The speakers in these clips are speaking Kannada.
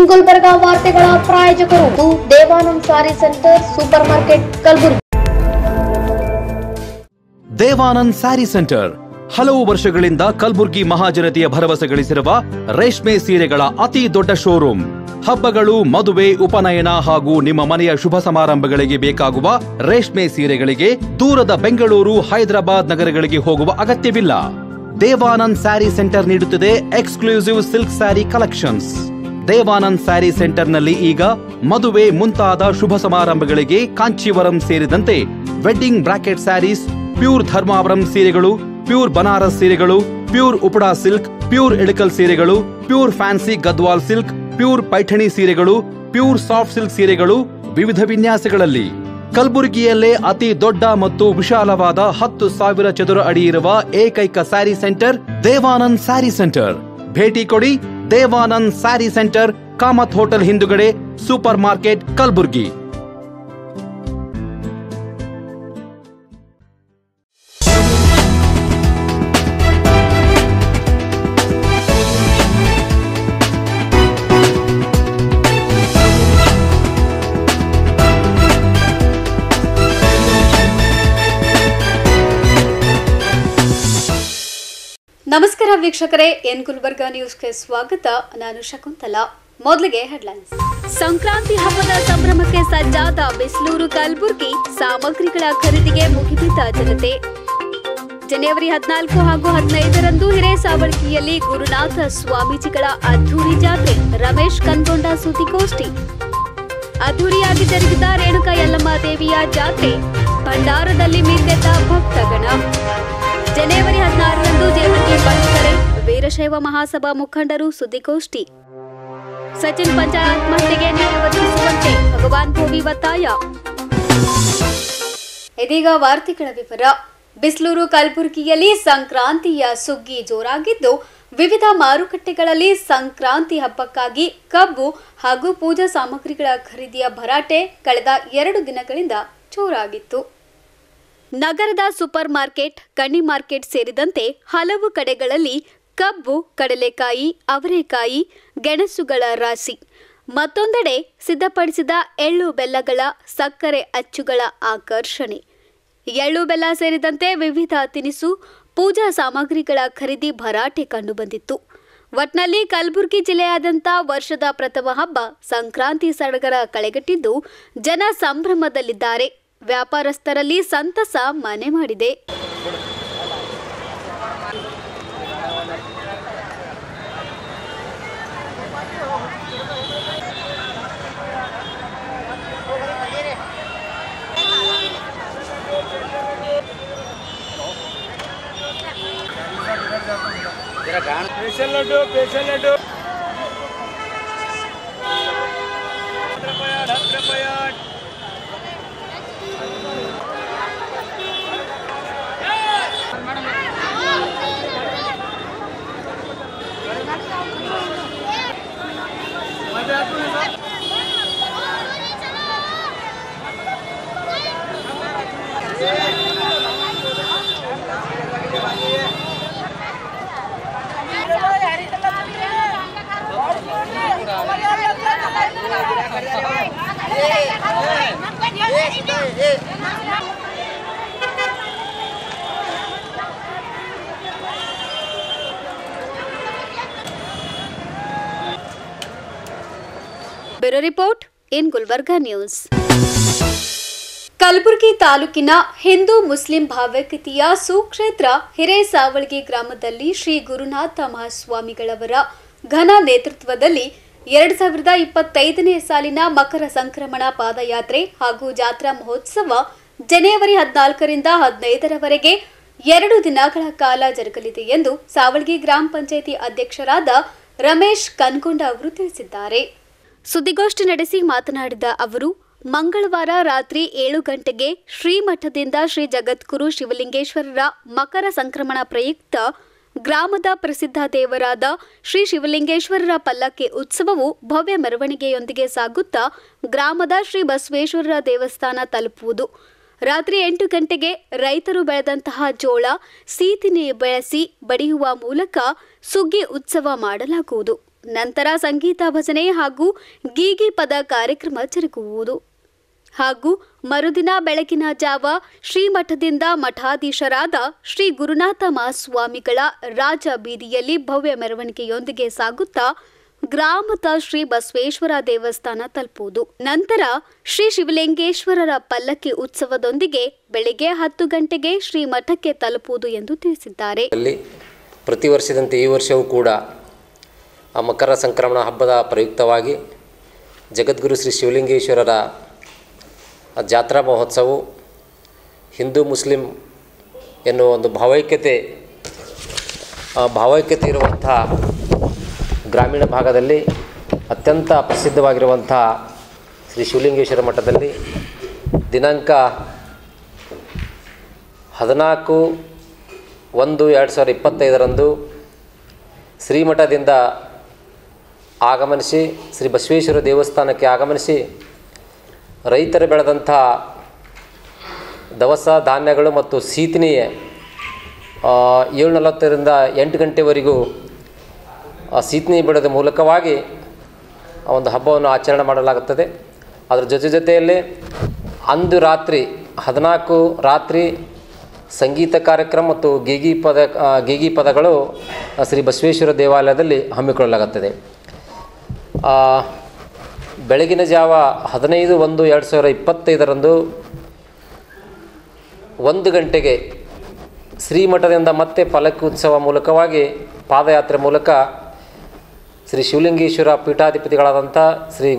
ಗುಲ್ಬರ್ಗಾ ವಾರ್ತೆಗಳ ಪ್ರಾಯೋಜಕರು Devanand sari centre super market Kalaburagi. Devanand sari centre ಹಲವು ವರ್ಷಗಳಿಂದ ಕಲಬುರಗಿ ಮಹಾಜನತೆಯ ಭರವಸೆ ಗಳಿಸಿರುವ ರೇಷ್ಮೆ ಸೀರೆಗಳ ಅತಿ ದೊಡ್ಡ ಶೋರೂಮ್. ಹಬ್ಬಗಳು, ಮದುವೆ, ಉಪನಯನ ಹಾಗೂ ನಿಮ್ಮ ಮನೆಯ ಶುಭ ಸಮಾರಂಭಗಳಿಗೆ ಬೇಕಾಗುವ ರೇಷ್ಮೆ ಸೀರೆಗಳಿಗೆ ದೂರದ ಬೆಂಗಳೂರು, ಹೈದರಾಬಾದ್ ನಗರಗಳಿಗೆ ಹೋಗುವ ಅಗತ್ಯವಿಲ್ಲ. ದೇವಾನಂದ್ ಸ್ಯಾರಿ ಸೆಂಟರ್ ನೀಡುತ್ತಿದೆ exclusive silk sari collections. Devanand sari ಸೆಂಟರ್ನಲ್ಲಿ ಈಗ ಮದುವೆ ಮುಂತಾದ ಶುಭ ಸಮಾರಂಭಗಳಿಗೆ ಕಾಂಚೀವರಂ ಸೇರಿದಂತೆ wedding brocade saris, pure Dharmavaram ಸೀರೆಗಳು, ಪ್ಯೂರ್ ಬನಾರಸ್ ಸೀರೆಗಳು, pure Uppada silk, pure Ilkal ಸೀರೆಗಳು, pure fancy Gadwal silk, pure Paithani ಸೀರೆಗಳು, ಪ್ಯೂರ್ ಸಾಫ್ಟ್ ಸಿಲ್ಕ್ ಸೀರೆಗಳು ವಿವಿಧ ವಿನ್ಯಾಸಗಳಲ್ಲಿ. ಕಲಬುರಗಿಯಲ್ಲೇ ಅತಿ ದೊಡ್ಡ ಮತ್ತು ವಿಶಾಲವಾದ 10,000 ಚದುರ ಅಡಿ ಇರುವ ಏಕೈಕ ಸ್ಯಾರಿ ಸೆಂಟರ್ ದೇವಾನಂದ್ ಸ್ಯಾರಿ ಸೆಂಟರ್. ಭೇಟಿ ಕೊಡಿ. ದೇವಾನಂದ್ ಸ್ಯಾರಿ ಸೆಂಟರ್, ಕಾಮತ್ ಹೋಟೆಲ್ ಹಿಂದುಗಡೆ, ಸೂಪರ್ ಮಾರ್ಕೆಟ್, ಕಲಬುರಗಿ. ನಮಸ್ಕಾರ ವೀಕ್ಷಕರೇ, ಎನ್ ಗುಲ್ಬರ್ಗಾ ನ್ಯೂಸ್ಗೆ ಸ್ವಾಗತ. ನಾನು ಶಕುಂತಲಾ. ಮೊದಲಿಗೆ ಹೆಡ್ಲೈನ್ಸ್. ಸಂಕ್ರಾಂತಿ ಹಬ್ಬದ ಸಂಭ್ರಮಕ್ಕೆ ಸಜ್ಜಾದ ಬಿಸ್ಲೂರು ಕಲಬುರಗಿ, ಸಾಮಗ್ರಿಗಳ ಖರೀದಿಗೆ ಮುಗಿಬಿದ್ದ ಜನತೆ. ಜನವರಿ 14 ಹಾಗೂ 15ರಂದು ಹಿರೇಸಾವಳಗಿಯಲ್ಲಿ ಗುರುನಾಥ ಸ್ವಾಮೀಜಿಗಳ ಅದ್ಧೂರಿ ಜಾತ್ರೆ. ರಮೇಶ್ ಕನ್ಗೊಂಡ ಸುದ್ದಿಗೋಷ್ಠಿ. ಅದ್ಧೂರಿಯಾಗಿ ಜರುಗಿದ ರೇಣುಕಾ ಯಲ್ಲಮ್ಮ ದೇವಿಯ ಜಾತ್ರೆ. ಭಂಡಾರದಲ್ಲಿ ಮಿಂದೆದ್ದ ಭಕ್ತಗಣ. ಜನವರಿ 16ರಂದು ಜೇವರ್ಗಿ ಬಂಡ್ಕರೆ ವೀರಶೈವ ಮಹಾಸಭಾ ಮುಖಂಡರು ಸುದ್ದಿಗೋಷ್ಠಿ. ಸಚಿನ್ ಪಂಚಾಯತ್ ಆತ್ಮಹತ್ಯೆಗೆ ನ್ಯಾಯ ಒದಗಿಸುವಂತೆ ಭಗವಾನ್ ಭೋವಿ ಒತ್ತಾಯ. ಇದೀಗ ವಾರ್ತೆಗಳ ವಿವರ. ಬಿಸ್ಲೂರು ಕಲಬುರಗಿಯಲ್ಲಿ ಸಂಕ್ರಾಂತಿಯ ಸುಗ್ಗಿ ಜೋರಾಗಿದ್ದು, ವಿವಿಧ ಮಾರುಕಟ್ಟೆಗಳಲ್ಲಿ ಸಂಕ್ರಾಂತಿ ಹಬ್ಬಕ್ಕಾಗಿ ಕಬ್ಬು ಹಾಗೂ ಪೂಜಾ ಸಾಮಗ್ರಿಗಳ ಖರೀದಿಯ ಭರಾಟೆ ಕಳೆದ 2 ದಿನಗಳಿಂದ ಜೋರಾಗಿತ್ತು. ನಗರದ ಸೂಪರ್ ಮಾರ್ಕೆಟ್, ಕಣ್ಣಿ ಮಾರ್ಕೆಟ್ ಸೇರಿದಂತೆ ಹಲವು ಕಡೆಗಳಲ್ಲಿ ಕಬ್ಬು, ಕಡಲೆಕಾಯಿ, ಅವರೆಕಾಯಿ, ಗೆಣಸುಗಳ ರಾಶಿ. ಮತ್ತೊಂದೆಡೆ ಸಿದ್ಧಪಡಿಸಿದ ಎಳ್ಳು ಬೆಲ್ಲಗಳ, ಸಕ್ಕರೆ ಅಚ್ಚುಗಳ ಆಕರ್ಷಣೆ. ಎಳ್ಳು ಬೆಲ್ಲ ಸೇರಿದಂತೆ ವಿವಿಧ ತಿನಿಸು, ಪೂಜಾ ಸಾಮಗ್ರಿಗಳ ಖರೀದಿ ಭರಾಟೆ ಕಂಡುಬಂದಿತ್ತು. ಒಟ್ನಲ್ಲಿ ಕಲಬುರಗಿ ಜಿಲ್ಲೆಯಾದ್ಯಂತ ವರ್ಷದ ಪ್ರಥಮ ಹಬ್ಬ ಸಂಕ್ರಾಂತಿ ಸಡಗರ ಕಳೆಗಟ್ಟಿದ್ದು, ಜನ ಸಂಭ್ರಮದಲ್ಲಿದ್ದಾರೆ. ವ್ಯಾಪಾರಸ್ಥರಲ್ಲಿ ಸಂತಸ ಮನೆ ಮಾಡಿದೆ. Bureau report, in Gulbarga news. Kalaburagi ತಾಲೂಕಿನ ಹಿಂದೂ ಮುಸ್ಲಿಂ ಭಾವೈಕ್ಯತೆಯ ಸುಕ್ಷೇತ್ರ ಹಿರೇಸಾವಳಗಿ ಗ್ರಾಮದಲ್ಲಿ ಶ್ರೀ ಗುರುನಾಥ ಮಹಾಸ್ವಾಮಿಗಳವರ ಘನ ನೇತೃತ್ವದಲ್ಲಿ 2025ನೇ ಸಾಲಿನ ಮಕರ ಸಂಕ್ರಮಣ ಪಾದಯಾತ್ರೆ ಹಾಗೂ ಜಾತ್ರಾ ಮಹೋತ್ಸವ ಜನವರಿ 14ರಿಂದ 15ರವರೆಗೆ 2 ದಿನಗಳ ಕಾಲ ಜರುಗಲಿದೆ ಎಂದು ಸಾವಳಗಿ ಗ್ರಾಮ ಪಂಚಾಯಿತಿ ಅಧ್ಯಕ್ಷರಾದ ರಮೇಶ್ ಕನ್ಗೊಂಡ ಅವರು ತಿಳಿಸಿದ್ದಾರೆ. ಸುದ್ದಿಗೋಷ್ಠಿ ನಡೆಸಿ ಮಾತನಾಡಿದ ಅವರು, ಮಂಗಳವಾರ ರಾತ್ರಿ 7 ಗಂಟೆಗೆ ಶ್ರೀಮಠದಿಂದ ಶ್ರೀ ಜಗದ್ಗುರು ಶಿವಲಿಂಗೇಶ್ವರರ ಮಕರ ಸಂಕ್ರಮಣ ಪ್ರಯುಕ್ತ ಗ್ರಾಮದ ಪ್ರಸಿದ್ಧ ದೇವರಾದ ಶ್ರೀ ಶಿವಲಿಂಗೇಶ್ವರರ ಪಲ್ಲಕ್ಕಿ ಉತ್ಸವವು ಭವ್ಯ ಮೆರವಣಿಗೆಯೊಂದಿಗೆ ಸಾಗುತ್ತಾ ಗ್ರಾಮದ ಶ್ರೀ ಬಸವೇಶ್ವರರ ದೇವಸ್ಥಾನ ತಲುಪುವುದು. ರಾತ್ರಿ 8 ಗಂಟೆಗೆ ರೈತರು ಬೆಳೆದಂತಹ ಜೋಳ, ಸೀತಿನಿ ಬೆಳೆಸಿ ಬಡಿಯುವ ಮೂಲಕ ಸುಗ್ಗಿ ಉತ್ಸವ ಮಾಡಲಾಗುವುದು. ನಂತರ ಸಂಗೀತ ಭಜನೆ ಹಾಗೂ ಗೀಗಿ ಪದ ಕಾರ್ಯಕ್ರಮ ಜರುಗುವುದು ಹಾಗೂ ಮರುದಿನ ಬೆಳಗಿನ ಜಾವ ಶ್ರೀಮಠದಿಂದ ಮಠಾಧೀಶರಾದ ಶ್ರೀ ಗುರುನಾಥ ಮಹಾಸ್ವಾಮಿಗಳ ರಾಜ ಬೀದಿಯಲ್ಲಿ ಭವ್ಯ ಮೆರವಣಿಗೆಯೊಂದಿಗೆ ಸಾಗುತ್ತಾ ಗ್ರಾಮದ ಶ್ರೀ ಬಸವೇಶ್ವರ ದೇವಸ್ಥಾನ ತಲುಪುವುದು. ನಂತರ ಶ್ರೀ ಶಿವಲಿಂಗೇಶ್ವರರ ಪಲ್ಲಕ್ಕಿ ಉತ್ಸವದೊಂದಿಗೆ ಬೆಳಿಗ್ಗೆ 10 ಗಂಟೆಗೆ ಶ್ರೀಮಠಕ್ಕೆ ತಲುಪುವುದು ಎಂದು ತಿಳಿಸಿದ್ದಾರೆ. ಪ್ರತಿ ವರ್ಷದಂತೆ ಈ ವರ್ಷವೂ ಕೂಡ ಮಕರ ಸಂಕ್ರಮಣ ಹಬ್ಬದ ಪ್ರಯುಕ್ತವಾಗಿ ಜಗದ್ಗುರು ಶ್ರೀ ಶಿವಲಿಂಗೇಶ್ವರರ ಜಾತ್ರಾ ಮಹೋತ್ಸವವು ಹಿಂದೂ ಮುಸ್ಲಿಂ ಎನ್ನುವ ಒಂದು ಭಾವೈಕ್ಯತೆ ಇರುವಂಥ ಗ್ರಾಮೀಣ ಭಾಗದಲ್ಲಿ ಅತ್ಯಂತ ಪ್ರಸಿದ್ಧವಾಗಿರುವಂಥ ಶ್ರೀ ಶಿವಲಿಂಗೇಶ್ವರ ಮಠದಲ್ಲಿ ದಿನಾಂಕ 14/1/2025 ಶ್ರೀಮಠದಿಂದ ಆಗಮನಿಸಿ ಶ್ರೀ ಬಸವೇಶ್ವರ ದೇವಸ್ಥಾನಕ್ಕೆ ಆಗಮನಿಸಿ ರೈತರು ಬೆಳೆದಂಥ ದವಸ ಧಾನ್ಯಗಳು ಮತ್ತು ಸೀತನಿಯೇ 7:40ರಿಂದ 8 ಗಂಟೆವರೆಗೂ ಸೀತನಿ ಬಿಡೋದ ಮೂಲಕವಾಗಿ ಒಂದು ಹಬ್ಬವನ್ನು ಆಚರಣೆ ಮಾಡಲಾಗುತ್ತದೆ. ಅದರ ಜೊತೆಯಲ್ಲಿ ಅಂದು ರಾತ್ರಿ 14 ರಾತ್ರಿ ಸಂಗೀತ ಕಾರ್ಯಕ್ರಮ ಮತ್ತು ಗೀಗಿ ಪದಗಳು ಶ್ರೀ ಬಸವೇಶ್ವರ ದೇವಾಲಯದಲ್ಲಿ ಹಮ್ಮಿಕೊಳ್ಳಲಾಗುತ್ತದೆ. ಬೆಳಗಿನ ಜಾವ 15/1/2025 1 ಗಂಟೆಗೆ ಶ್ರೀಮಠದಿಂದ ಮತ್ತೆ ಪಲ್ಲಕ್ಕಿ ಉತ್ಸವ ಮೂಲಕವಾಗಿ ಪಾದಯಾತ್ರೆ ಮೂಲಕ ಶ್ರೀ ಶಿವಲಿಂಗೇಶ್ವರ ಪೀಠಾಧಿಪತಿಗಳಾದಂಥ ಶ್ರೀ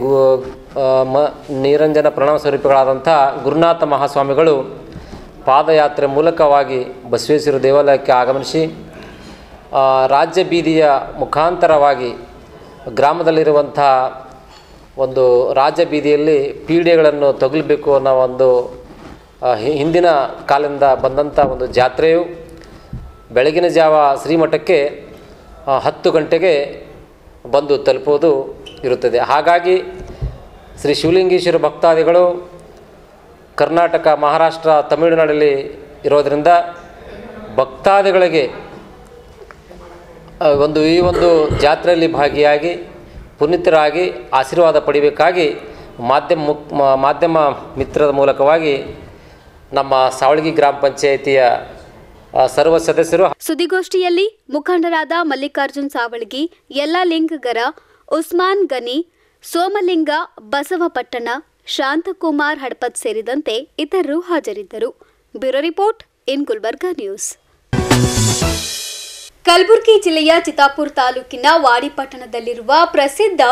ನಿರಂಜನ ಪ್ರಣವ ಸ್ವರೂಪಿಗಳಾದಂಥ ಗುರುನಾಥ ಮಹಾಸ್ವಾಮಿಗಳು ಪಾದಯಾತ್ರೆ ಮೂಲಕವಾಗಿ ಬಸವೇಶ್ವರ ದೇವಾಲಯಕ್ಕೆ ಆಗಮನಿಸಿ ರಾಜ್ಯ ಬೀದಿಯ ಮುಖಾಂತರವಾಗಿ ಗ್ರಾಮದಲ್ಲಿರುವಂಥ ಒಂದು ರಾಜ್ಯ ಬೀದಿಯಲ್ಲಿ ಪೀಡೆಗಳನ್ನು ತಗಲಬೇಕು ಅನ್ನೋ ಒಂದು ಹಿಂದಿನ ಕಾಲದಿಂದ ಬಂದಂಥ ಒಂದು ಜಾತ್ರೆಯು ಬೆಳಗಿನ ಜಾವ ಶ್ರೀಮಠಕ್ಕೆ 10 ಗಂಟೆಗೆ ಬಂದು ತಲುಪುವುದು ಇರುತ್ತದೆ. ಹಾಗಾಗಿ ಶ್ರೀ ಶಿವಲಿಂಗೇಶ್ವರ ಭಕ್ತಾದಿಗಳು ಕರ್ನಾಟಕ, ಮಹಾರಾಷ್ಟ್ರ, ತಮಿಳುನಾಡಲ್ಲಿ ಇರೋದರಿಂದ ಭಕ್ತಾದಿಗಳಿಗೆ ಈ ಒಂದು ಜಾತ್ರೆಯಲ್ಲಿ ಭಾಗಿಯಾಗಿ ಪುನೀತರಾಗಿ ಆಶೀರ್ವಾದ ಪಡಿಬೇಕಾಗಿ ಮಾಧ್ಯಮ ಮಿತ್ರದ ಮೂಲಕವಾಗಿ ನಮ್ಮ ಸಾವಳಗಿ ಗ್ರಾಮ ಪಂಚಾಯಿತಿಯ ಸರ್ವ ಸದಸ್ಯರು ಸುದ್ದಿಗೋಷ್ಠಿಯಲ್ಲಿ ಮುಖಂಡರಾದ ಮಲ್ಲಿಕಾರ್ಜುನ್ ಸಾವಳಗಿ, ಯಲ್ಲಾಲಿಂಗಗರ, ಉಸ್ಮಾನ್ ಗನಿ, ಸೋಮಲಿಂಗ, ಬಸವಪಟ್ಟಣ, ಶಾಂತಕುಮಾರ್ ಹಡಪತ್ ಸೇರಿದಂತೆ ಇತರರು ಹಾಜರಿದ್ದರು. Bureau report in Gulbarga news. Kalaburagi ಜಿಲ್ಲೆಯ ಚಿತ್ತಾಪುರ ತಾಲೂಕಿನ ವಾಡಿಪಟ್ಟಣದಲ್ಲಿರುವ ಪ್ರಸಿದ್ಧ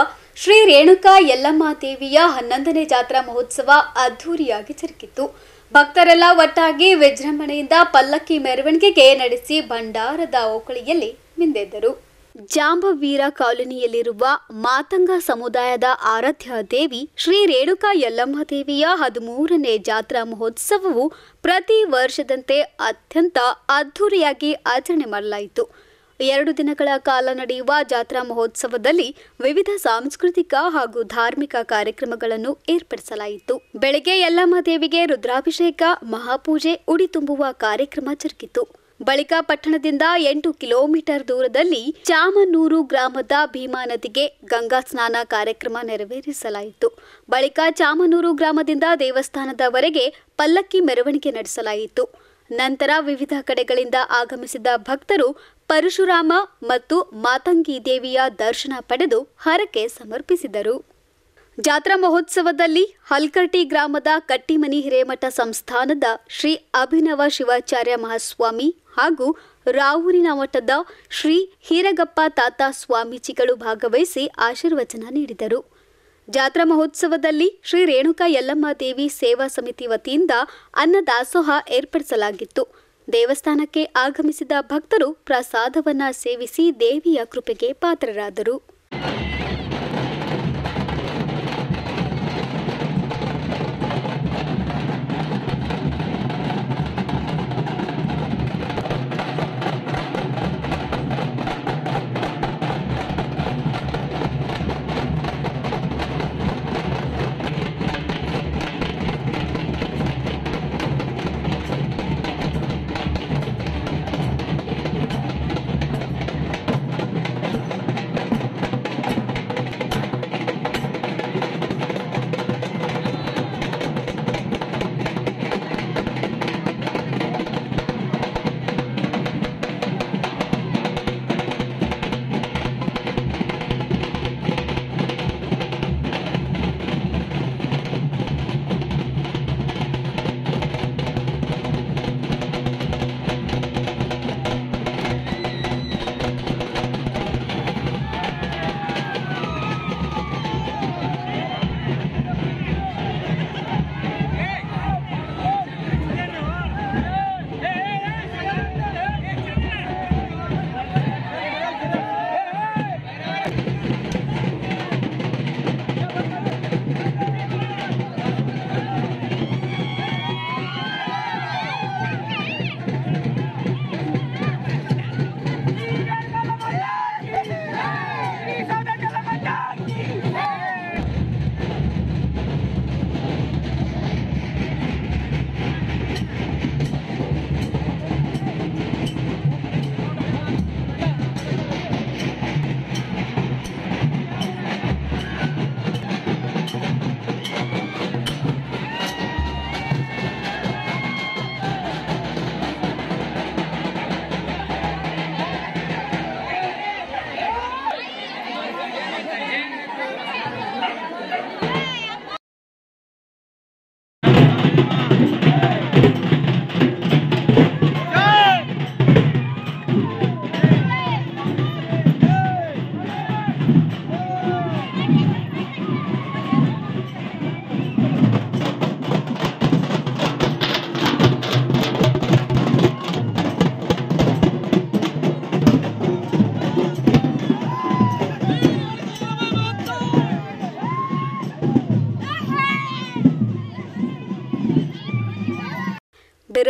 ಶ್ರೀ ರೇಣುಕಾ ಯಲ್ಲಮ್ಮ ದೇವಿಯ 11ನೇ ಜಾತ್ರಾ ಮಹೋತ್ಸವ ಅದ್ದೂರಿಯಾಗಿ ಜರುಗಿತು. ಭಕ್ತರೆಲ್ಲ ಒಟ್ಟಾಗಿ ವಿಜೃಂಭಣೆಯಿಂದ ಪಲ್ಲಕ್ಕಿ ಮೆರವಣಿಗೆ ನಡೆಸಿ ಭಂಡಾರದ ಓಕಳಿಯಲ್ಲಿ ಮಿಂದೆದ್ದರು. ಜಾಂಬವೀರ ಕಾಲೋನಿಯಲ್ಲಿರುವ ಮಾತಂಗ ಸಮುದಾಯದ ಆರಾಧ್ಯ ದೇವಿ ಶ್ರೀ ರೇಣುಕಾ ಯಲ್ಲಮ್ಮ ದೇವಿಯ 13ನೇ ಜಾತ್ರಾ ಮಹೋತ್ಸವವು ಪ್ರತಿ ವರ್ಷದಂತೆ ಅತ್ಯಂತ ಅದ್ದೂರಿಯಾಗಿ ಆಚರಣೆ ಮಾಡಲಾಯಿತು. 2 ದಿನಗಳ ಕಾಲ ನಡೆಯುವ ಜಾತ್ರಾ ಮಹೋತ್ಸವದಲ್ಲಿ ವಿವಿಧ ಸಾಂಸ್ಕೃತಿಕ ಹಾಗೂ ಧಾರ್ಮಿಕ ಕಾರ್ಯಕ್ರಮಗಳನ್ನು ಏರ್ಪಡಿಸಲಾಯಿತು. ಬೆಳಗ್ಗೆ ಯಲ್ಲಮ್ಮ ದೇವಿಗೆ ರುದ್ರಾಭಿಷೇಕ, ಮಹಾಪೂಜೆ, ಉಡಿ ತುಂಬುವ ಕಾರ್ಯಕ್ರಮ ಜರುಗಿತು. ಬಳಿಕ ಪಟ್ಟಣದಿಂದ 8 ಕಿಲೋಮೀಟರ್ ದೂರದಲ್ಲಿ ಚಾಮನೂರು ಗ್ರಾಮದ ಭೀಮಾ ನದಿಗೆ ಗಂಗಾ ಸ್ನಾನ ಕಾರ್ಯಕ್ರಮ ನೆರವೇರಿಸಲಾಯಿತು. ಬಳಿಕ ಚಾಮನೂರು ಗ್ರಾಮದಿಂದ ದೇವಸ್ಥಾನದವರೆಗೆ ಪಲ್ಲಕ್ಕಿ ಮೆರವಣಿಗೆ ನಡೆಸಲಾಯಿತು. ನಂತರ ವಿವಿಧ ಕಡೆಗಳಿಂದ ಆಗಮಿಸಿದ ಭಕ್ತರು ಪರಶುರಾಮ ಮತ್ತು ಮಾತಂಗಿ ದೇವಿಯ ದರ್ಶನ ಪಡೆದು ಹರಕೆ ಸಮರ್ಪಿಸಿದರು. ಜಾತ್ರಾ ಮಹೋತ್ಸವದಲ್ಲಿ ಹಲ್ಕರ್ಟಿ ಗ್ರಾಮದ ಕಟ್ಟಿಮನಿ ಹಿರೇಮಠ ಸಂಸ್ಥಾನದ ಶ್ರೀ ಅಭಿನವ ಶಿವಾಚಾರ್ಯ ಮಹಾಸ್ವಾಮಿ ಹಾಗೂ ರಾವೂರಿನ ಮಠದ ಶ್ರೀ ಹೀರಗಪ್ಪ ತಾತ ಸ್ವಾಮೀಜಿಗಳು ಭಾಗವಹಿಸಿ ಆಶೀರ್ವಚನ ನೀಡಿದರು. ಜಾತ್ರಾ ಮಹೋತ್ಸವದಲ್ಲಿ ಶ್ರೀ ರೇಣುಕಾ ಯಲ್ಲಮ್ಮ ದೇವಿ ಸೇವಾ ಸಮಿತಿ ವತಿಯಿಂದ ಅನ್ನದಾಸೋಹ ಏರ್ಪಡಿಸಲಾಗಿತ್ತು. ದೇವಸ್ಥಾನಕ್ಕೆ ಆಗಮಿಸಿದ ಭಕ್ತರು ಪ್ರಸಾದವನ್ನ ಸೇವಿಸಿ ದೇವಿಯ ಕೃಪೆಗೆ ಪಾತ್ರರಾದರು.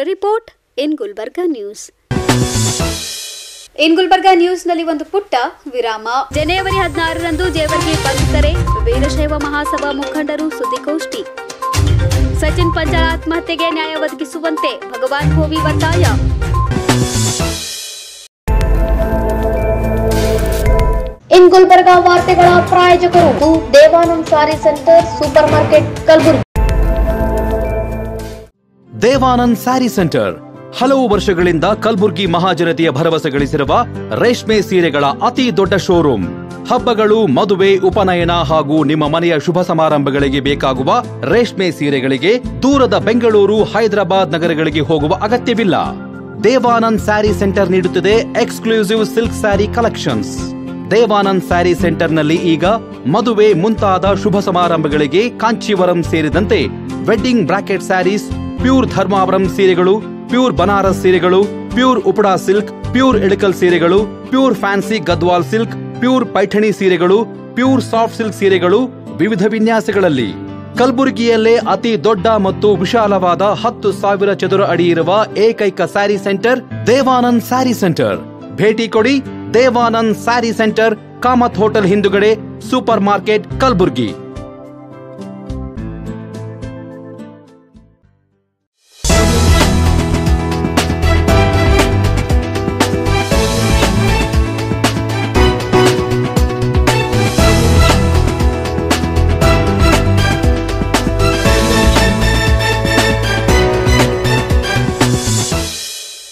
Report in Gulbarga news. In Gulbarga ನ್ಯೂಸ್ನಲ್ಲಿ ಒಂದು ಪುಟ್ಟ ವಿರಾಮ. ಜನವರಿ 16ರಂದು ಜೇವರ್ಗಿ ಬಂದ್ ಕರೆ, ವೀರಶೈವ ಮಹಾಸಭಾ ಮುಖಂಡರು ಸುದ್ದಿಗೋಷ್ಠಿ. ಸಚಿನ್ ಪಂಚಾಳ ಆತ್ಮಹತ್ಯೆಗೆ ನ್ಯಾಯ ಒದಗಿಸುವಂತೆ ಭಗವಾನ್ ಭೋವಿ ಒತ್ತಾಯ. ಇನ್ ಗುಲ್ಬರ್ಗಾ ವಾರ್ತೆಗಳ ಪ್ರಾಯೋಜಕರು Devanand sari centre super market Kalaburagi. Devanand sari centre ಹಲವು ವರ್ಷಗಳಿಂದ ಕಲಬುರ್ಗಿ ಮಹಾಜನತೆಯ ಭರವಸೆ ಗಳಿಸಿರುವ ರೇಷ್ಮೆ ಸೀರೆಗಳ ಅತಿ ದೊಡ್ಡ ಶೋರೂಮ್. ಹಬ್ಬಗಳು, ಮದುವೆ, ಉಪನಯನ ಹಾಗೂ ನಿಮ್ಮ ಮನೆಯ ಶುಭ ಸಮಾರಂಭಗಳಿಗೆ ಬೇಕಾಗುವ ರೇಷ್ಮೆ ಸೀರೆಗಳಿಗೆ ದೂರದ ಬೆಂಗಳೂರು, ಹೈದರಾಬಾದ್ ನಗರಗಳಿಗೆ ಹೋಗುವ ಅಗತ್ಯವಿಲ್ಲ. ದೇವಾನಂದ್ ಸ್ಯಾರಿ ಸೆಂಟರ್ ನೀಡುತ್ತಿದೆ exclusive silk sari collections. Devanand sari ಸೆಂಟರ್ನಲ್ಲಿ ಈಗ ಮದುವೆ ಮುಂತಾದ ಶುಭ ಸಮಾರಂಭಗಳಿಗೆ ಕಾಂಚೀವರಂ ಸೇರಿದಂತೆ wedding brocade saris, pure Dharmavaram ಸೀರೆಗಳು, ಪ್ಯೂರ್ ಬನಾರಸ್ ಸೀರೆಗಳು, pure Uppada silk, pure Ilkal ಸೀರೆಗಳು, pure fancy Gadwal silk, pure Paithani ಸೀರೆಗಳು, ಪ್ಯೂರ್ ಸಾಫ್ಟ್ ಸಿಲ್ಕ್ ಸೀರೆಗಳು ವಿವಿಧ ವಿನ್ಯಾಸಗಳಲ್ಲಿ. ಕಲಬುರಗಿಯಲ್ಲೇ ಅತಿ ದೊಡ್ಡ ಮತ್ತು ವಿಶಾಲವಾದ 10,000 ಚದುರ ಅಡಿ ಇರುವ ಏಕೈಕ ಸ್ಯಾರಿ ಸೆಂಟರ್ ದೇವಾನಂದ್ ಸ್ಯಾರಿ ಸೆಂಟರ್. ಭೇಟಿ ಕೊಡಿ. ದೇವಾನಂದ್ ಸ್ಯಾರಿ ಸೆಂಟರ್, ಕಾಮತ್ ಹೋಟೆಲ್ ಹಿಂದುಗಡೆ, ಸೂಪರ್ ಮಾರ್ಕೆಟ್, ಕಲಬುರಗಿ.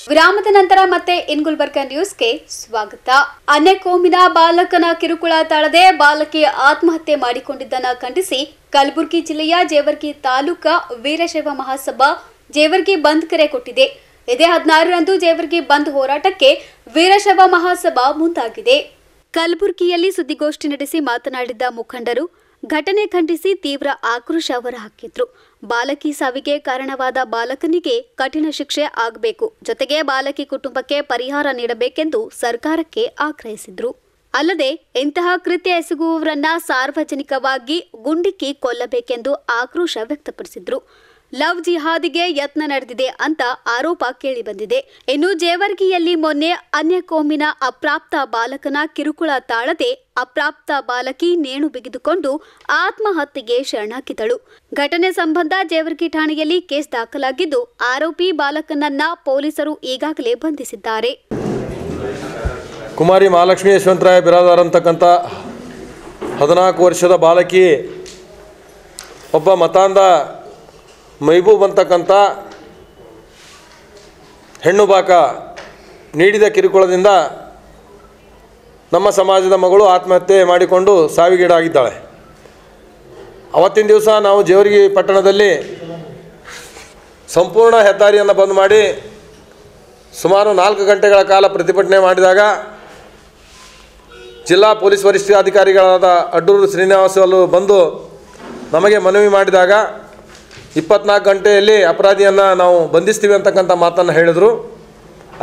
ವಿರಾಮದ ನಂತರ ಮತ್ತೆ ಇನ್ ಗುಲ್ಬರ್ಗಾ ನ್ಯೂಸ್ಗೆ ಸ್ವಾಗತ. ಅನ್ಯಕೋಮಿನ ಬಾಲಕನ ಕಿರುಕುಳ ತಾಳದೆ ಬಾಲಕಿ ಆತ್ಮಹತ್ಯೆ ಮಾಡಿಕೊಂಡಿದ್ದನ್ನು ಖಂಡಿಸಿ ಕಲಬುರಗಿ ಜಿಲ್ಲೆಯ ಜೇವರ್ಗಿ ತಾಲೂಕಾ ವೀರಶೈವ ಮಹಾಸಭಾ ಜೇವರ್ಗಿ ಬಂದ್ ಕರೆ ಕೊಟ್ಟಿದೆ. ಇದೇ 16ರಂದು ಜೇವರ್ಗಿ ಬಂದ್ ಹೋರಾಟಕ್ಕೆ ವೀರಶೈವ ಮಹಾಸಭಾ ಮುಂದಾಗಿದೆ. ಕಲಬುರಗಿಯಲ್ಲಿ ಸುದ್ದಿಗೋಷ್ಠಿ ನಡೆಸಿ ಮಾತನಾಡಿದ ಮುಖಂಡರು ಘಟನೆ ಖಂಡಿಸಿ ತೀವ್ರ ಆಕ್ರೋಶ ಹೊರಹಾಕಿದ್ರು. ಬಾಲಕಿ ಸಾವಿಗೆ ಕಾರಣವಾದ ಬಾಲಕನಿಗೆ ಕಠಿಣ ಶಿಕ್ಷೆ ಆಗಬೇಕು, ಜೊತೆಗೆ ಬಾಲಕಿ ಕುಟುಂಬಕ್ಕೆ ಪರಿಹಾರ ನೀಡಬೇಕೆಂದು ಸರ್ಕಾರಕ್ಕೆ ಆಗ್ರಹಿಸಿದ್ರು. ಅಲ್ಲದೆ ಇಂತಹ ಕೃತ್ಯ ಎಸಗುವವರನ್ನ ಸಾರ್ವಜನಿಕವಾಗಿ ಗುಂಡಿಕ್ಕಿ ಕೊಲ್ಲಬೇಕೆಂದು ಆಕ್ರೋಶ ವ್ಯಕ್ತಪಡಿಸಿದ್ರು. ಲವ್ ಜಿಹಾದಿಗೆ ಯತ್ನ ನಡೆದಿದೆ ಅಂತ ಆರೋಪ ಕೇಳಿಬಂದಿದೆ. ಇನ್ನು ಜೇವರ್ಗಿಯಲ್ಲಿ ಮೊನ್ನೆ ಅನ್ಯಕೋಮಿನ ಅಪ್ರಾಪ್ತ ಬಾಲಕನ ಕಿರುಕುಳ ತಾಳದೆ ಅಪ್ರಾಪ್ತ ಬಾಲಕಿ ನೇಣು ಬಿಗಿದುಕೊಂಡು ಆತ್ಮಹತ್ಯೆಗೆ ಶರಣಾಗಿದ್ದಳು. ಘಟನೆ ಸಂಬಂಧ ಜೇವರ್ಗಿ ಠಾಣೆಯಲ್ಲಿ ಕೇಸ್ ದಾಖಲಾಗಿದ್ದು ಆರೋಪಿ ಬಾಲಕನನ್ನ ಪೊಲೀಸರು ಈಗಾಗಲೇ ಬಂಧಿಸಿದ್ದಾರೆ. ಕುಮಾರಿ ಮಹಾಲಕ್ಷ್ಮಿ ಯಶವಂತರಾಯ ಬಿರಾದಾರ್ ಅಂತಕ್ಕಂಥ 14 ವರ್ಷದ ಬಾಲಕಿ ಒಬ್ಬ ಮತಾಂಧ ಮೈಬೂಬ್ ಅಂತಕ್ಕಂಥ ಹೆಣ್ಣು ಬಾಕ ನೀಡಿದ ಕಿರುಕುಳದಿಂದ ನಮ್ಮ ಸಮಾಜದ ಮಗಳು ಆತ್ಮಹತ್ಯೆ ಮಾಡಿಕೊಂಡು ಸಾವಿಗೀಡಾಗಿದ್ದಾಳೆ. ಅವತ್ತಿನ ದಿವಸ ನಾವು ಜೇವರ್ಗಿ ಪಟ್ಟಣದಲ್ಲಿ ಸಂಪೂರ್ಣ ಹೆದ್ದಾರಿಯನ್ನು ಬಂದ್ ಮಾಡಿ ಸುಮಾರು 4 ಗಂಟೆಗಳ ಕಾಲ ಪ್ರತಿಭಟನೆ ಮಾಡಿದಾಗ ಜಿಲ್ಲಾ ಪೊಲೀಸ್ ವರಿಷ್ಠಾಧಿಕಾರಿಗಳಾದ ಅಡ್ಡೂರು ಶ್ರೀನಿವಾಸ್ ಅವರು ಬಂದು ನಮಗೆ ಮನವಿ ಮಾಡಿದಾಗ 24 ಗಂಟೆಯಲ್ಲಿ ಅಪರಾಧಿಯನ್ನು ನಾವು ಬಂಧಿಸ್ತೀವಿ ಅಂತಕ್ಕಂಥ ಮಾತನ್ನು ಹೇಳಿದರು.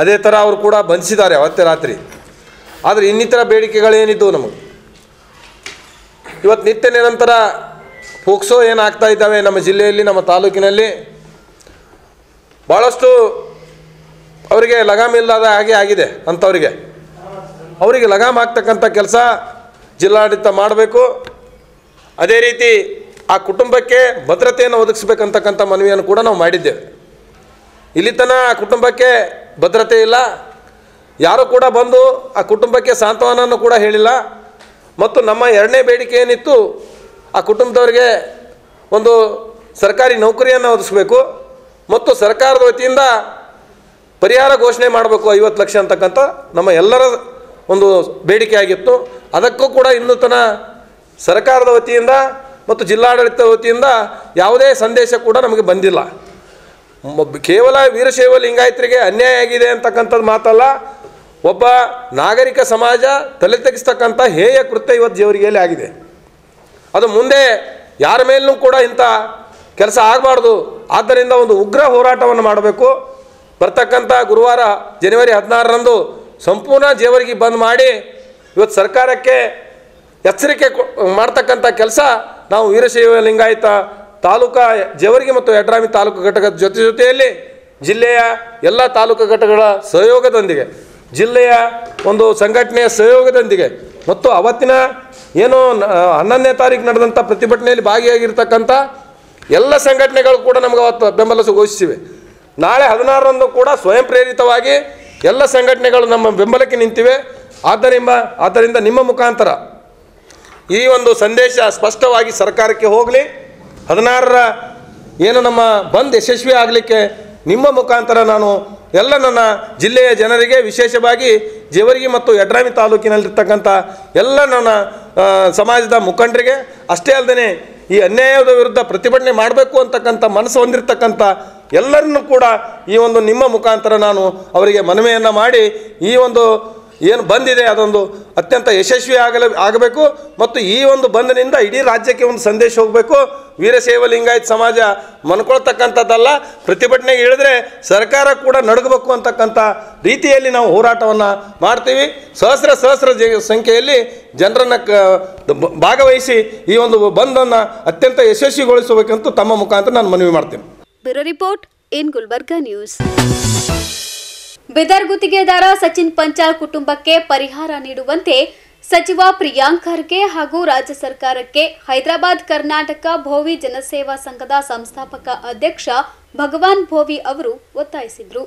ಅದೇ ಥರ ಅವರು ಕೂಡ ಬಂಧಿಸಿದ್ದಾರೆ ಅವತ್ತೇ ರಾತ್ರಿ. ಆದರೆ ಇನ್ನಿತರ ಬೇಡಿಕೆಗಳೇನಿದ್ದವು ನಮಗೆ. ಇವತ್ತು ನಿತ್ಯ ನಿರಂತರ ಪೋಕ್ಸೋ ಏನಾಗ್ತಾ ಇದ್ದಾವೆ ನಮ್ಮ ಜಿಲ್ಲೆಯಲ್ಲಿ, ನಮ್ಮ ತಾಲೂಕಿನಲ್ಲಿ ಭಾಳಷ್ಟು ಅವರಿಗೆ ಲಗಾಮಿಲ್ಲದ ಹಾಗೆ ಆಗಿದೆ. ಅಂಥವರಿಗೆ ಅವರಿಗೆ ಲಗಾಮ್ ಆಗ್ತಕ್ಕಂಥ ಕೆಲಸ ಜಿಲ್ಲಾಡಳಿತ ಮಾಡಬೇಕು. ಅದೇ ರೀತಿ ಆ ಕುಟುಂಬಕ್ಕೆ ಭದ್ರತೆಯನ್ನು ಒದಗಿಸ್ಬೇಕಂತಕ್ಕಂಥ ಮನವಿಯನ್ನು ಕೂಡ ನಾವು ಮಾಡಿದ್ದೇವೆ. ಇಲ್ಲಿ ತನಕ ಆ ಕುಟುಂಬಕ್ಕೆ ಭದ್ರತೆ ಇಲ್ಲ. ಯಾರೂ ಕೂಡ ಬಂದು ಆ ಕುಟುಂಬಕ್ಕೆ ಸಾಂತ್ವನವನ್ನು ಕೂಡ ಹೇಳಿಲ್ಲ. ಮತ್ತು ನಮ್ಮ 2ನೇ ಬೇಡಿಕೆ ಏನಿತ್ತು, ಆ ಕುಟುಂಬದವರಿಗೆ ಒಂದು ಸರ್ಕಾರಿ ನೌಕರಿಯನ್ನು ಒದಗಿಸ್ಬೇಕು ಮತ್ತು ಸರ್ಕಾರದ ವತಿಯಿಂದ ಪರಿಹಾರ ಘೋಷಣೆ ಮಾಡಬೇಕು 50 ಲಕ್ಷ ಅಂತಕ್ಕಂಥ ನಮ್ಮ ಎಲ್ಲರ ಒಂದು ಬೇಡಿಕೆ ಆಗಿತ್ತು. ಅದಕ್ಕೂ ಕೂಡ ಇನ್ನೂ ತನಕ ಸರ್ಕಾರದ ವತಿಯಿಂದ ಮತ್ತು ಜಿಲ್ಲಾಡಳಿತ ವತಿಯಿಂದ ಯಾವುದೇ ಸಂದೇಶ ಕೂಡ ನಮಗೆ ಬಂದಿಲ್ಲ. ಕೇವಲ ವೀರಶೈವ ಲಿಂಗಾಯತರಿಗೆ ಅನ್ಯಾಯ ಆಗಿದೆ ಅಂತಕ್ಕಂಥದ್ದು ಮಾತಲ್ಲ, ಒಬ್ಬ ನಾಗರಿಕ ಸಮಾಜ ತಲೆ ತೆಗೆಸ್ತಕ್ಕಂಥ ಹೇಯ ಕೃತ್ಯ ಇವತ್ತು ಜೇವರ್ಗಿಯಲ್ಲಿ ಆಗಿದೆ. ಅದು ಮುಂದೆ ಯಾರ ಮೇಲೂ ಕೂಡ ಇಂಥ ಕೆಲಸ ಆಗಬಾರ್ದು. ಆದ್ದರಿಂದ ಒಂದು ಉಗ್ರ ಹೋರಾಟವನ್ನು ಮಾಡಬೇಕು. ಬರ್ತಕ್ಕಂಥ ಗುರುವಾರ ಜನವರಿ 16ರಂದು ಸಂಪೂರ್ಣ ಜೇವರ್ಗಿ ಬಂದ್ ಮಾಡಿ ಇವತ್ತು ಸರ್ಕಾರಕ್ಕೆ ಎಚ್ಚರಿಕೆ ಮಾಡ್ತಕ್ಕಂಥ ಕೆಲಸ ನಾವು ವೀರಶೈವ ಲಿಂಗಾಯತ ತಾಲೂಕಾ ಜೇವರ್ಗಿ ಮತ್ತು ಯಡ್ರಾಮಿ ತಾಲೂಕು ಘಟಕದ ಜೊತೆಯಲ್ಲಿ ಜಿಲ್ಲೆಯ ಎಲ್ಲ ತಾಲೂಕು ಘಟಕಗಳ ಸಹಯೋಗದೊಂದಿಗೆ, ಜಿಲ್ಲೆಯ ಒಂದು ಸಂಘಟನೆಯ ಸಹಯೋಗದೊಂದಿಗೆ ಮತ್ತು ಅವತ್ತಿನ ಏನು 11ನೇ ತಾರೀಕು ನಡೆದಂಥ ಪ್ರತಿಭಟನೆಯಲ್ಲಿ ಭಾಗಿಯಾಗಿರ್ತಕ್ಕಂಥ ಎಲ್ಲ ಸಂಘಟನೆಗಳು ಕೂಡ ನಮಗೆ ಅವತ್ತು ಬೆಂಬಲ ಘೋಷಿಸಿವೆ. ನಾಳೆ 16ರಂದು ಕೂಡ ಸ್ವಯಂ ಪ್ರೇರಿತವಾಗಿ ಎಲ್ಲ ಸಂಘಟನೆಗಳು ನಮ್ಮ ಬೆಂಬಲಕ್ಕೆ ನಿಂತಿವೆ. ಆದ್ದರಿಂದ ನಿಮ್ಮ ಮುಖಾಂತರ ಈ ಒಂದು ಸಂದೇಶ ಸ್ಪಷ್ಟವಾಗಿ ಸರ್ಕಾರಕ್ಕೆ ಹೋಗಲಿ. 16ರ ಏನು ನಮ್ಮ ಬಂದ್ ಯಶಸ್ವಿ ಆಗಲಿಕ್ಕೆ ನಿಮ್ಮ ಮುಖಾಂತರ ನಾನು ಎಲ್ಲ ನನ್ನ ಜಿಲ್ಲೆಯ ಜನರಿಗೆ, ವಿಶೇಷವಾಗಿ ಜೇವರ್ಗಿ ಮತ್ತು ಯಡ್ರಾಮಿ ತಾಲೂಕಿನಲ್ಲಿರ್ತಕ್ಕಂಥ ಎಲ್ಲ ನನ್ನ ಸಮಾಜದ ಮುಖಂಡರಿಗೆ, ಅಷ್ಟೇ ಅಲ್ಲದೆ ಈ ಅನ್ಯಾಯದ ವಿರುದ್ಧ ಪ್ರತಿಭಟನೆ ಮಾಡಬೇಕು ಅಂತಕ್ಕಂಥ ಮನಸ್ಸು ಹೊಂದಿರತಕ್ಕಂಥ ಎಲ್ಲರನ್ನೂ ಕೂಡ ಈ ಒಂದು ನಿಮ್ಮ ಮುಖಾಂತರ ನಾನು ಅವರಿಗೆ ಮನವಿಯನ್ನು ಮಾಡಿ ಈ ಒಂದು ಏನು ಬಂದಿದೆ ಅದೊಂದು ಅತ್ಯಂತ ಯಶಸ್ವಿ ಆಗಬೇಕು ಮತ್ತು ಈ ಒಂದು ಬಂದ್ನಿಂದ ಇಡೀ ರಾಜ್ಯಕ್ಕೆ ಒಂದು ಸಂದೇಶ ಹೋಗಬೇಕು. ವೀರಶೈವ ಲಿಂಗಾಯತ ಸಮಾಜ ಮನ್ಕೊಳ್ತಕ್ಕಂಥದ್ದಲ್ಲ, ಪ್ರತಿಭಟನೆಗೆ ಇಳಿದ್ರೆ ಸರ್ಕಾರ ಕೂಡ ನಡಗಬೇಕು ಅಂತಕ್ಕಂಥ ರೀತಿಯಲ್ಲಿ ನಾವು ಹೋರಾಟವನ್ನು ಮಾಡ್ತೀವಿ. ಸಹಸ್ರ ಸಂಖ್ಯೆಯಲ್ಲಿ ಜನರನ್ನು ಭಾಗವಹಿಸಿ ಈ ಒಂದು ಬಂದನ್ನು ಅತ್ಯಂತ ಯಶಸ್ವಿಗೊಳಿಸಬೇಕಂತ ತಮ್ಮ ಮುಖಾಂತರ ನಾನು ಮನವಿ ಮಾಡ್ತೀನಿ. Bureau report in Gulbarga news. Bidar ಗುತ್ತಿಗೆದಾರ ಸಚಿನ್ ಪಂಚಾಲ್ ಕುಟುಂಬಕ್ಕೆ ಪರಿಹಾರ ನೀಡುವಂತೆ ಸಚಿವ ಪ್ರಿಯಾಂಕ್ ಖರ್ಗೆ ಹಾಗೂ ರಾಜ್ಯ ಸರ್ಕಾರಕ್ಕೆ ಹೈದರಾಬಾದ್ ಕರ್ನಾಟಕ ಭೋವಿ ಜನಸೇವಾ ಸಂಘದ ಸಂಸ್ಥಾಪಕ ಅಧ್ಯಕ್ಷ ಭಗವಾನ್ ಭೋವಿ ಅವರು ಒತ್ತಾಯಿಸಿದರು.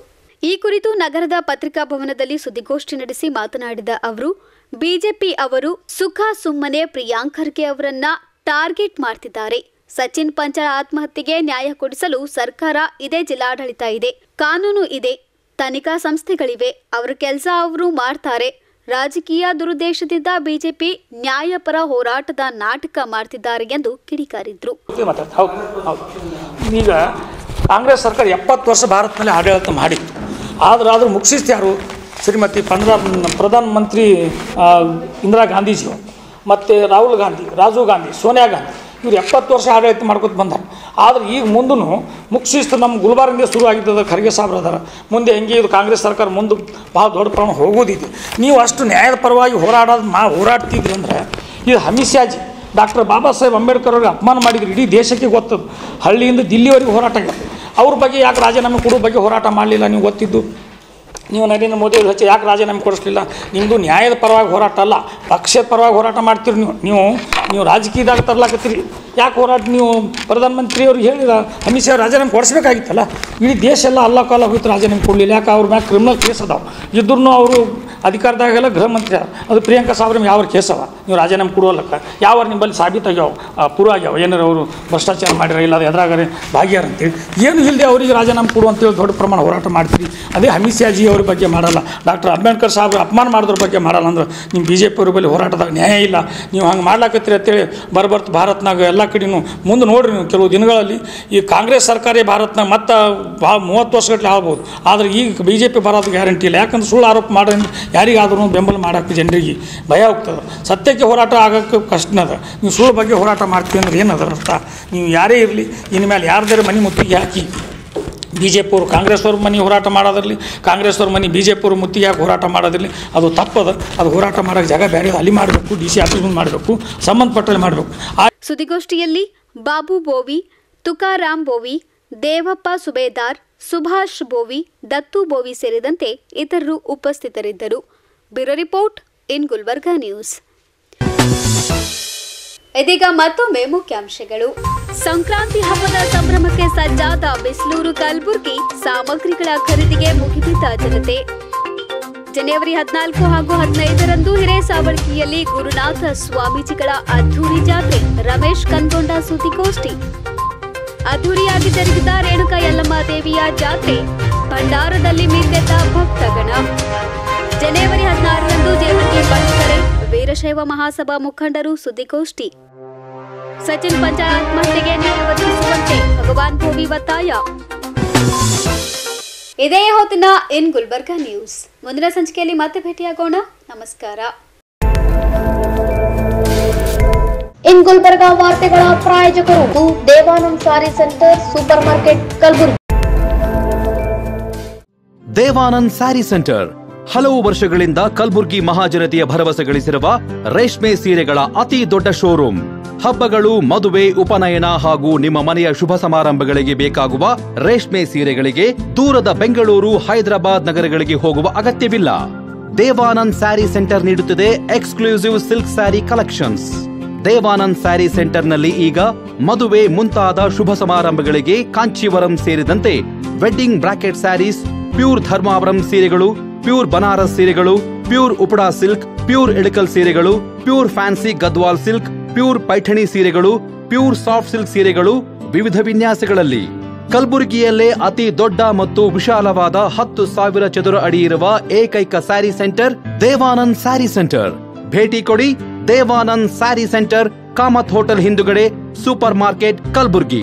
ಈ ಕುರಿತು ನಗರದ ಪತ್ರಿಕಾ ಭವನದಲ್ಲಿ ಸುದ್ದಿಗೋಷ್ಠಿ ನಡೆಸಿ ಮಾತನಾಡಿದ ಅವರು, ಬಿಜೆಪಿ ಅವರು ಸುಖ ಸುಮ್ಮನೆ ಪ್ರಿಯಾಂಕ್ ಖರ್ಗೆ ಅವರನ್ನ ಟಾರ್ಗೆಟ್ ಮಾಡ್ತಿದ್ದಾರೆ. ಸಚಿನ್ ಪಂಚಾಲ್ ಆತ್ಮಹತ್ಯೆಗೆ ನ್ಯಾಯ ಕೊಡಿಸಲು ಸರ್ಕಾರ ಇದೆ, ಜಿಲ್ಲಾಡಳಿತ ಇದೆ, ಕಾನೂನು ಇದೆ, ತನಿಖಾ ಸಂಸ್ಥೆಗಳಿವೆ, ಅವರ ಕೆಲಸ ಅವರು ಮಾಡ್ತಾರೆ. ರಾಜಕೀಯ ದುರುದ್ದೇಶದಿಂದ ಬಿಜೆಪಿ ನ್ಯಾಯಪರ ಹೋರಾಟದ ನಾಟಕ ಮಾಡ್ತಿದ್ದಾರೆ ಎಂದು ಕಿಡಿಕಾರಿದ್ರು. ಈಗ ಕಾಂಗ್ರೆಸ್ ಸರ್ಕಾರ 70 ವರ್ಷ ಭಾರತದಲ್ಲಿ ಆಡಳಿತ ಮಾಡಿತ್ತು. ಆದರೂ ಮುಗಿಸಿತ್ತು ಯಾರು? ಶ್ರೀಮತಿ ಪ್ರಧಾನಮಂತ್ರಿ ಇಂದಿರಾ ಗಾಂಧೀಜಿಯವರು ಮತ್ತು ರಾಹುಲ್ ಗಾಂಧಿ, ರಾಜೀವ್ ಗಾಂಧಿ, ಸೋನಿಯಾ ಗಾಂಧಿ ಇವ್ರು 70 ವರ್ಷ ಆಡಳಿತ ಮಾಡ್ಕೊತ ಬಂದಾರೆ. ಆದರೆ ಈಗ ಮುಂದೂ ಮುಗಿಸಿಸ್ತು ನಮ್ಮ ಗುಲ್ಬರ್ಗಿಂದ ಶುರು ಆಗಿದ್ದದ ಖರ್ಗೆ ಸಾಬ್ರು ಅದಾರ. ಮುಂದೆ ಹೆಂಗೆ ಇದು ಕಾಂಗ್ರೆಸ್ ಸರ್ಕಾರ ಮುಂದೆ ಭಾಳ ದೊಡ್ಡ ಪ್ರಮಾಣ ಹೋಗೋದಿದೆ. ನೀವು ಅಷ್ಟು ನ್ಯಾಯದ ಪರವಾಗಿ ಹೋರಾಡ್ತಿದ್ರಿ ಅಂದರೆ ಇದು ಹಮಿಸ್ಯಾಜಿ ಡಾಕ್ಟರ್ ಬಾಬಾ ಸಾಹೇಬ್ ಅಂಬೇಡ್ಕರ್ ಅವ್ರಿಗೆ ಅಪಮಾನ ಮಾಡಿದ್ರು. ಇಡೀ ದೇಶಕ್ಕೆ ಗೊತ್ತದು. ಹಳ್ಳಿಯಿಂದ ದಿಲ್ಲಿವರೆಗೆ ಹೋರಾಟ ಆಗಿದೆ. ಅವ್ರ ಬಗ್ಗೆ ಯಾಕೆ ರಾಜೀನಾಮೆ ಕೊಡೋ ಬಗ್ಗೆ ಹೋರಾಟ ಮಾಡಲಿಲ್ಲ? ನೀವು ಗೊತ್ತಿದ್ದು ನೀವು ನರೇಂದ್ರ ಮೋದಿ ಅವ್ರ ಹಚ್ಚಿ ಯಾಕೆ ರಾಜೀನಾಮೆ ಕೊಡಿಸ್ಲಿಲ್ಲ? ನಿಮ್ಮದು ನ್ಯಾಯದ ಪರವಾಗಿ ಹೋರಾಟ ಅಲ್ಲ, ಪಕ್ಷದ ಪರವಾಗಿ ಹೋರಾಟ ಮಾಡ್ತೀರಿ. ನೀವು ರಾಜಕೀಯದಾಗ ತರ್ಲಾಕತ್ತೀರಿ. ಯಾಕೆ ಹೋರಾಟ? ನೀವು ಪ್ರಧಾನಮಂತ್ರಿಯವ್ರಿಗೆ ಹೇಳಿದ ಅಮಿತ್ ಶಾ ರಾಜೀನಾಮೆ ಕೊಡಿಸ್ಬೇಕಾಗಿತ್ತಲ್ಲ. ಇಡೀ ದೇಶ ಎಲ್ಲ ಅಲ್ಲ ಕಾಲ ಹೋಗಿತ್ತು, ರಾಜೀನಾಮೆ ಕೊಡಲಿಲ್ಲ. ಯಾಕೆ? ಅವ್ರ ಮ್ಯಾಗ ಕ್ರಿಮಿನಲ್ ಕೇಸ್ ಅದಾವೆ. ಇದ್ರೂ ಅವರು ಅಧಿಕಾರದಾಗೆಲ್ಲ ಗೃಹ ಮಂತ್ರಿ ಅದು ಪ್ರಿಯಾಂಕಾ ಸಾಬ್ರ ಯಾವ ಕೇಸ್ ಅವ? ನೀವು ರಾಜೀನಾಮೆ ಕೊಡುವಲ್ಲಕ್ಕ ಯಾವ ನಿಮ್ಮಲ್ಲಿ ಸಾಬೀತಾಗ್ಯಾವ, ಪೂರ ಆಗ್ಯಾವ, ಏನಾರು ಅವರು ಭ್ರಷ್ಟಾಚಾರ ಮಾಡಿರ ಇಲ್ಲ ಅದು ಎದುರಾಗಾರೆ ಭಾಗಿಯಾರ ಅಂತೇಳಿ ಏನು ಇಲ್ಲದೆ ಅವರಿಗೆ ರಾಜೀನಾಮೆ ಕೊಡು ಅಂತೇಳಿ ದೊಡ್ಡ ಪ್ರಮಾಣ ಹೋರಾಟ ಮಾಡ್ತೀರಿ. ಅದೇ ಅಮಿತ್ ಶಾಜಿ ಅವ್ರ ಬಗ್ಗೆ ಮಾಡಲ್ಲ, ಡಾಕ್ಟರ್ ಅಂಬೇಡ್ಕರ್ ಸಾಹೇಬ್ರು ಅಪಮಾನ ಮಾಡಿದ್ರ ಬಗ್ಗೆ ಮಾಡಲ್ಲ ಅಂದ್ರೆ ನಿಮ್ಮ ಬಿ ಜೆ ಪಿ ಅವ್ರ ಬಳಿ ಹೋರಾಟದಾಗ ನ್ಯಾಯ ಇಲ್ಲ. ನೀವು ಹಂಗೆ ಮಾಡ್ಲಾಕತ್ತೀರಿ ಅಂತೇಳಿ ಬರ್ಬರ್ತು ಭಾರತ್ನಾಗ ಎಲ್ಲ ಕಡೆನೂ ಮುಂದೆ ನೋಡ್ರಿ. ನೀವು ಕೆಲವು ದಿನಗಳಲ್ಲಿ ಈ ಕಾಂಗ್ರೆಸ್ ಸರ್ಕಾರ ಭಾರತ್ನಾಗ ಮತ್ತು 30 ವರ್ಷಗಟ್ಟಲೆ ಆಗ್ಬೋದು. ಆದರೆ ಈಗ ಬಿ ಜೆ ಪಿ ಬರೋದು ಗ್ಯಾರಂಟಿ ಇಲ್ಲ. ಯಾಕಂದ್ರೆ ಸುಳ್ಳು ಆರೋಪ ಮಾಡಿ ಯಾರಿಗಾದ್ರೂ ಬೆಂಬಲ ಮಾಡೋಕ್ಕೆ ಜನರಿಗೆ ಭಯ ಹೋಗ್ತದೆ. ಸತ್ಯಕ್ಕೆ ಹೋರಾಟ ಆಗೋಕ್ಕೆ ಕಷ್ಟನದ. ನೀವು ಸುಳ್ಳು ಬಗ್ಗೆ ಹೋರಾಟ ಮಾಡ್ತೀವಿ ಅಂದ್ರೆ ಏನದರ ಅರ್ಥ? ನೀವು ಯಾರೇ ಇರಲಿ ಇನ್ಮೇಲೆ ಯಾರ್ದಾರೆ ಮನೆ ಮುತ್ತಿಗೆ ಹಾಕಿ ಬಿ ಜೆ ಪಿ ಅವರು ಕಾಂಗ್ರೆಸ್ ಅವ್ರ ಮನೆ ಹೋರಾಟ ಮಾಡೋದಿರಲಿ, ಕಾಂಗ್ರೆಸ್ ಅವ್ರ ಮನೆ ಬಿ ಜೆ ಪಿ ಅವ್ರ ಮುತ್ತಿಗೆ ಹಾಕಿ ಹೋರಾಟ ಮಾಡೋದಿರಲಿ, ಅದು ತಪ್ಪದ. ಅದು ಹೋರಾಟ ಮಾಡೋಕ್ಕೆ ಜಾಗ ಬೇರೆ ಅಲ್ಲಿ ಮಾಡಬೇಕು, DC ಆಫೀಸ್ ಮುಂದೆ ಮಾಡಬೇಕು, ಸಂಬಂಧಪಟ್ಟಲ್ಲಿ ಮಾಡಬೇಕು. ಸುದ್ದಿಗೋಷ್ಠಿಯಲ್ಲಿ ಬಾಬು ಬೋವಿ, ತುಕಾರಾಮ್ ಬೋವಿ, ದೇವಪ್ಪ ಸುಬೇದಾರ್, ಸುಭಾಷ್ ಬೋವಿ, ದತ್ತು ಬೋವಿ ಸೇರಿದಂತೆ ಇತರರು ಉಪಸ್ಥಿತರಿದ್ದರು. Bureau report in Gulbarga news. ಇದೀಗ ಮತ್ತೊಮ್ಮೆ ಮುಖ್ಯಾಂಶಗಳು. ಸಂಕ್ರಾಂತಿ ಹಬ್ಬದ ಸಂಭ್ರಮಕ್ಕೆ ಸಜ್ಜಾದ ಬಿಸ್ಲೂರು ಕಲಬುರಗಿ, ಸಾಮಗ್ರಿಗಳ ಖರೀದಿಗೆ ಮುಗಿಬಿದ್ದ ಜನತೆ. ಜನವರಿ 14 ಹಾಗೂ 15ರಂದು ಹಿರೇಸಾವಳಗಿಯಲ್ಲಿ ಗುರುನಾಥ ಸ್ವಾಮೀಜಿಗಳ ಅದ್ಧೂರಿ ಜಾತ್ರೆ. ರಮೇಶ್ ಕನ್ಗೊಂಡ ಸುದ್ದಿಗೋಷ್ಠಿ. ಅದ್ಧೂರಿಯಾಗಿ ಜರುಗಿದ ರೇಣುಕಾ ಯಲ್ಲಮ್ಮ ದೇವಿಯ ಜಾತ್ರೆ. ಭಂಡಾರದಲ್ಲಿ ಮಿಂದೆದ್ದ ಭಕ್ತಗಣ. ಜನವರಿ 16ರಂದು ಜೇವರ್ಗಿ ಪಂಚಕರೆ ವೀರಶೈವ ಮಹಾಸಭಾ ಮುಖಂಡರು ಸುದ್ದಿಗೋಷ್ಠಿ. ಸಚಿನ್ ಪಂಚಾಲ್ ಆತ್ಮಹತ್ಯೆಗೆ ನ್ಯಾಯ ಒದಗಿಸುವಂತೆ ಭಗವಾನ್ ಭೋವಿ ಒತ್ತಾಯ. ಇದೇ ಹೊತ್ತಿನ ಇನ್ ಗುಲ್ಬರ್ಗಾ ನ್ಯೂಸ್. ಮುಂದಿನ ಸಂಚಿಕೆಯಲ್ಲಿ ಮತ್ತೆ ಭೇಟಿಯಾಗೋಣ. ನಮಸ್ಕಾರ. ಇನ್ ಗುಲ್ಬರ್ಗಾ ವಾರ್ತೆಗಳ ಪ್ರಾಯೋಜಕರು Devanand sari centre super market Kalaburagi. Devanand sari centre ಹಲವು ವರ್ಷಗಳಿಂದ ಕಲಬುರ್ಗಿ ಮಹಾಜನತೆಯ ಭರವಸೆ ಗಳಿಸಿರುವ ರೇಷ್ಮೆ ಸೀರೆಗಳ ಅತಿ ದೊಡ್ಡ ಶೋರೂಮ್. ಹಬ್ಬಗಳು, ಮದುವೆ, ಉಪನಯನ ಹಾಗೂ ನಿಮ್ಮ ಮನೆಯ ಶುಭ ಸಮಾರಂಭಗಳಿಗೆ ಬೇಕಾಗುವ ರೇಷ್ಮೆ ಸೀರೆಗಳಿಗೆ ದೂರದ ಬೆಂಗಳೂರು, ಹೈದರಾಬಾದ್ ನಗರಗಳಿಗೆ ಹೋಗುವ ಅಗತ್ಯವಿಲ್ಲ. ದೇವಾನಂದ್ ಸ್ಯಾರಿ ಸೆಂಟರ್ ನೀಡುತ್ತಿದೆ exclusive silk sari collections. Devanand sari ಸೆಂಟರ್ನಲ್ಲಿ ಈಗ ಮದುವೆ ಮುಂತಾದ ಶುಭ ಸಮಾರಂಭಗಳಿಗೆ ಕಾಂಚೀವರಂ ಸೇರಿದಂತೆ wedding brocade saris, pure Dharmavaram ಸೀರೆಗಳು, ಪ್ಯೂರ್ ಬನಾರಸ್ ಸೀರೆಗಳು, pure Uppada silk, pure Ilkal ಸೀರೆಗಳು, pure fancy Gadwal silk, pure Paithani ಸೀರೆಗಳು, ಪ್ಯೂರ್ ಸಾಫ್ಟ್ ಸಿಲ್ಕ್ ಸೀರೆಗಳು ವಿವಿಧ ವಿನ್ಯಾಸಗಳಲ್ಲಿ. ಕಲಬುರಗಿಯಲ್ಲೇ ಅತಿ ದೊಡ್ಡ ಮತ್ತು ವಿಶಾಲವಾದ 10,000 ಚದುರ ಅಡಿ ಇರುವ ಏಕೈಕ ಸ್ಯಾರಿ ಸೆಂಟರ್ ದೇವಾನಂದ್ ಸ್ಯಾರಿ ಸೆಂಟರ್. ಭೇಟಿ ಕೊಡಿ. ದೇವಾನಂದ್ ಸ್ಯಾರಿ ಸೆಂಟರ್, ಕಾಮತ್ ಹೋಟೆಲ್ ಹಿಂದುಗಡೆ, ಸೂಪರ್ ಮಾರ್ಕೆಟ್, ಕಲಬುರಗಿ.